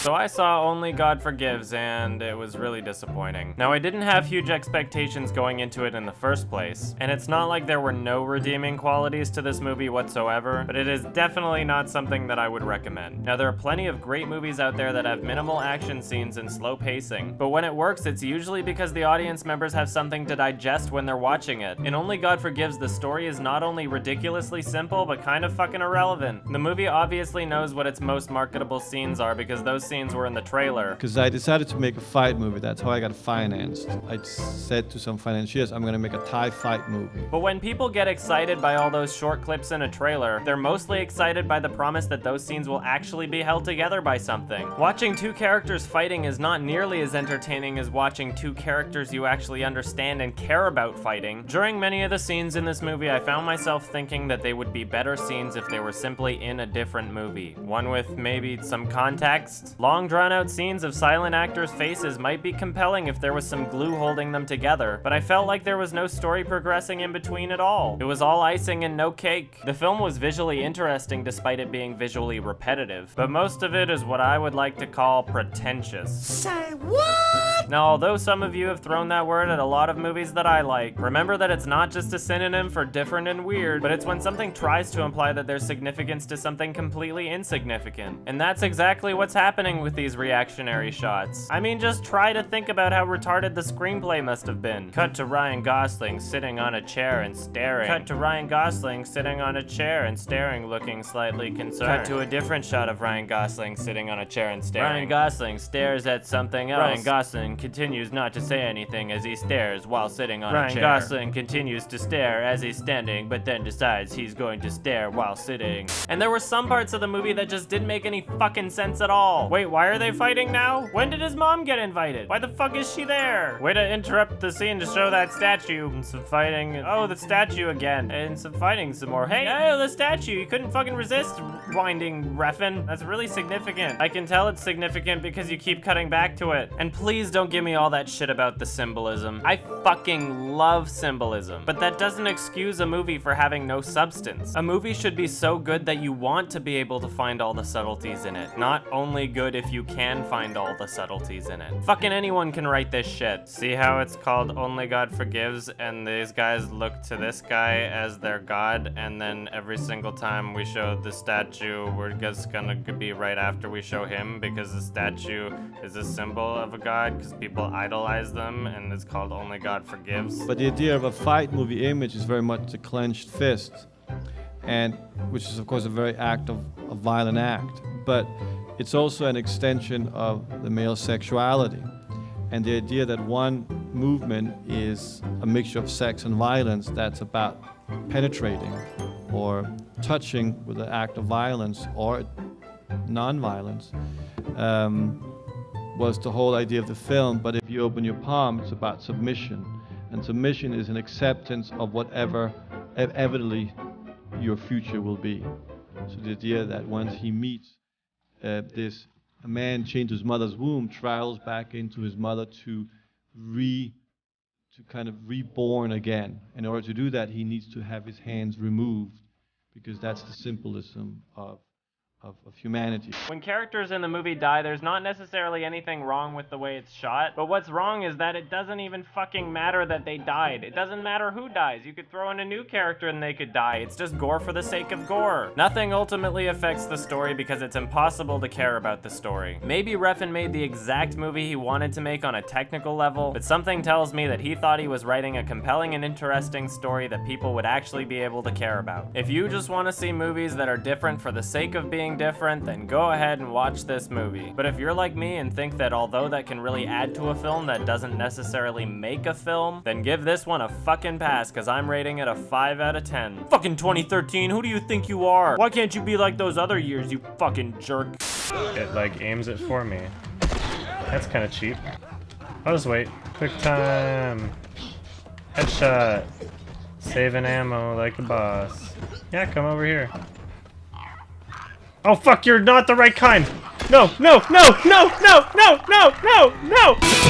So I saw Only God Forgives, and it was really disappointing. Now, I didn't have huge expectations going into it in the first place, and it's not like there were no redeeming qualities to this movie whatsoever, but it is definitely not something that I would recommend. Now, there are plenty of great movies out there that have minimal action scenes and slow pacing, but when it works, it's usually because the audience members have something to digest when they're watching it. In Only God Forgives, the story is not only ridiculously simple, but kind of fucking irrelevant. The movie obviously knows what its most marketable scenes are because those scenes were in the trailer. Because I decided to make a fight movie. That's how I got financed. I said to some financiers, I'm gonna make a Thai fight movie. But when people get excited by all those short clips in a trailer, they're mostly excited by the promise that those scenes will actually be held together by something. Watching two characters fighting is not nearly as entertaining as watching two characters you actually understand and care about fighting. During many of the scenes in this movie, I found myself thinking that they would be better scenes if they were simply in a different movie. One with maybe some context. Long drawn out scenes of silent actors' faces might be compelling if there was some glue holding them together, but I felt like there was no story progressing in between at all. It was all icing and no cake. The film was visually interesting despite it being visually repetitive, but most of it is what I would like to call pretentious. Say what? Now, although some of you have thrown that word at a lot of movies that I like, remember that it's not just a synonym for different and weird, but it's when something tries to imply that there's significance to something completely insignificant. And that's exactly what's happening with these reactionary shots. I mean, just try to think about how retarded the screenplay must have been. Cut to Ryan Gosling sitting on a chair and staring. Cut to Ryan Gosling sitting on a chair and staring, looking slightly concerned. Cut to a different shot of Ryan Gosling sitting on a chair and staring. Ryan Gosling stares at something else. Ryan Gosling continues not to say anything as he stares while sitting on a chair. Ryan Gosling continues to stare as he's standing, but then decides he's going to stare while sitting. And there were some parts of the movie that just didn't make any fucking sense at all. Wait, why are they fighting now? When did his mom get invited? Why the fuck is she there? Way to interrupt the scene to show that statue. And some fighting. Oh, the statue again. And some fighting some more. Hey, oh, the statue. You couldn't fucking resist winding Refn. That's really significant. I can tell it's significant because you keep cutting back to it. And please don't give me all that shit about the symbolism. I fucking love symbolism. But that doesn't excuse a movie for having no substance. A movie should be so good that you want to be able to find all the subtleties in it. Not only good if you can find all the subtleties in it. Fucking anyone can write this shit. See how it's called Only God Forgives, and these guys look to this guy as their god, and then every single time we show the statue, we're just gonna be right after we show him, because the statue is a symbol of a god, because people idolize them, and it's called Only God Forgives. But the idea of a fight movie image is very much a clenched fist, and which is of course a very a violent act, but it's also an extension of the male sexuality. And the idea that one movement is a mixture of sex and violence that's about penetrating or touching with an act of violence or non-violence was the whole idea of the film. But if you open your palm, it's about submission. And submission is an acceptance of whatever evidently your future will be. So the idea that once he meets a man chained to his mother's womb travels back into his mother to kind of reborn again. In order to do that, he needs to have his hands removed, because that's the symbolism of humanity. When characters in the movie die, there's not necessarily anything wrong with the way it's shot, but what's wrong is that it doesn't even fucking matter that they died. It doesn't matter who dies. You could throw in a new character and they could die. It's just gore for the sake of gore. Nothing ultimately affects the story because it's impossible to care about the story. Maybe Refn made the exact movie he wanted to make on a technical level, but something tells me that he thought he was writing a compelling and interesting story that people would actually be able to care about. If you just want to see movies that are different for the sake of being different, then go ahead and watch this movie. But if you're like me and think that although that can really add to a film, that doesn't necessarily make a film, then give this one a fucking pass, because I'm rating it a 5 out of 10. Fucking 2013, who do you think you are? Why can't you be like those other years, you fucking jerk? It like aims it for me. That's kind of cheap. I'll just wait. Quick time. Headshot. Saving ammo like a boss. Yeah, come over here. Oh fuck, you're not the right kind! No, no, no, no, no, no, no, no, no!